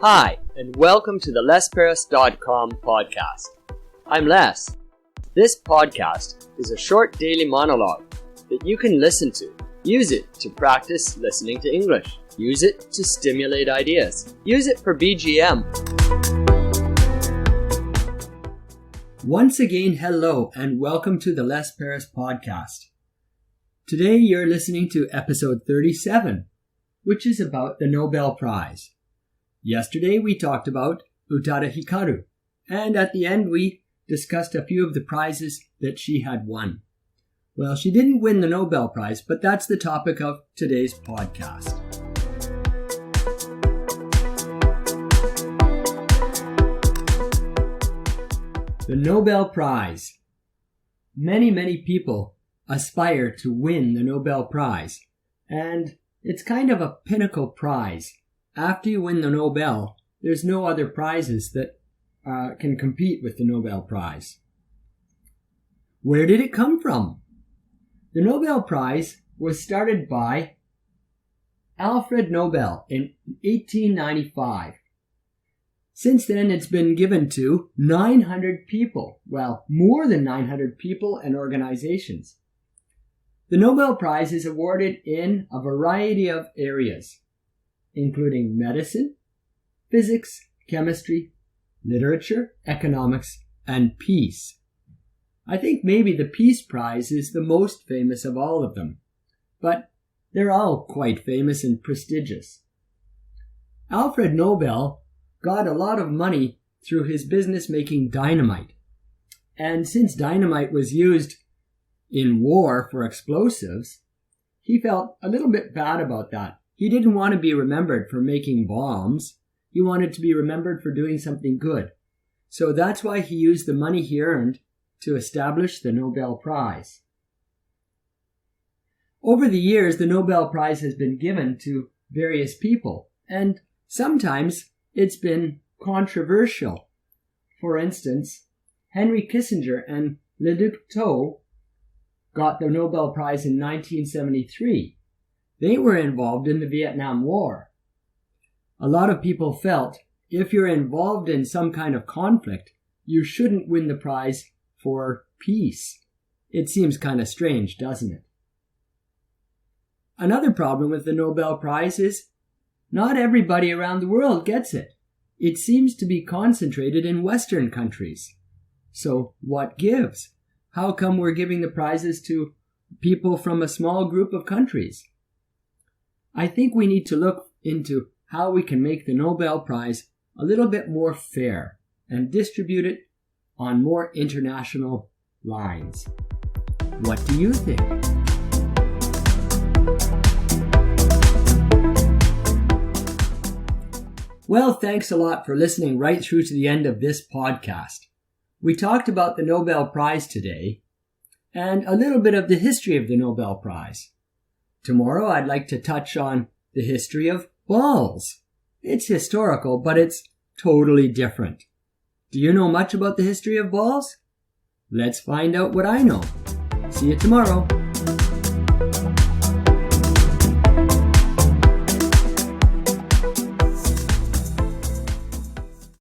Hi, and welcome to the lesparis.com podcast. I'm Les. This podcast is a short daily monologue that you can listen to. Use it to practice listening to English. Use it to stimulate ideas. Use it for BGM. Once again, hello, and welcome to the Les Paris podcast. Today you're listening to episode 37, which is about the Nobel Prize. Yesterday we talked about Utada Hikaru, and at the end we discussed a few of the prizes that she had won. Well, she didn't win the Nobel Prize, but that's the topic of today's podcast. The Nobel Prize. Many people aspire to win the Nobel Prize, and it's kind of a pinnacle prize. After you win the Nobel, there's no other prizes that can compete with the Nobel Prize. Where did it come from? The Nobel Prize was started by Alfred Nobel in 1895. Since then, it's been given to 900 people. Well, more than 900 people and organizations. The Nobel Prize is awarded in a variety of areas, including medicine, physics, chemistry, literature, economics, and peace. I think maybe the Peace Prize is the most famous of all of them, but they're all quite famous and prestigious. Alfred Nobel got a lot of money through his business making dynamite, and since dynamite was used in war for explosives, he felt a little bit bad about that. He didn't want to be remembered for making bombs. He wanted to be remembered for doing something good. So that's why he used the money he earned to establish the Nobel Prize. Over the years, the Nobel Prize has been given to various people, and sometimes it's been controversial. For instance, Henry Kissinger and Le Duc Tho got the Nobel Prize in 1973. They were involved in the Vietnam War. A lot of people felt if you're involved in some kind of conflict, you shouldn't win the prize for peace. It seems kind of strange, doesn't it? Another problem with the Nobel Prize is not everybody around the world gets it. It seems to be concentrated in Western countries. So what gives? How come we're giving the prizes to people from a small group of countries? I think we need to look into how we can make the Nobel Prize a little bit more fair and distribute it on more international lines. What do you think? Well, thanks a lot for listening right through to the end of this podcast. We talked about the Nobel Prize today and a little bit of the history of the Nobel Prize. Tomorrow, I'd like to touch on the history of balls. It's historical, but it's totally different. Do you know much about the history of balls? Let's find out what I know. See you tomorrow.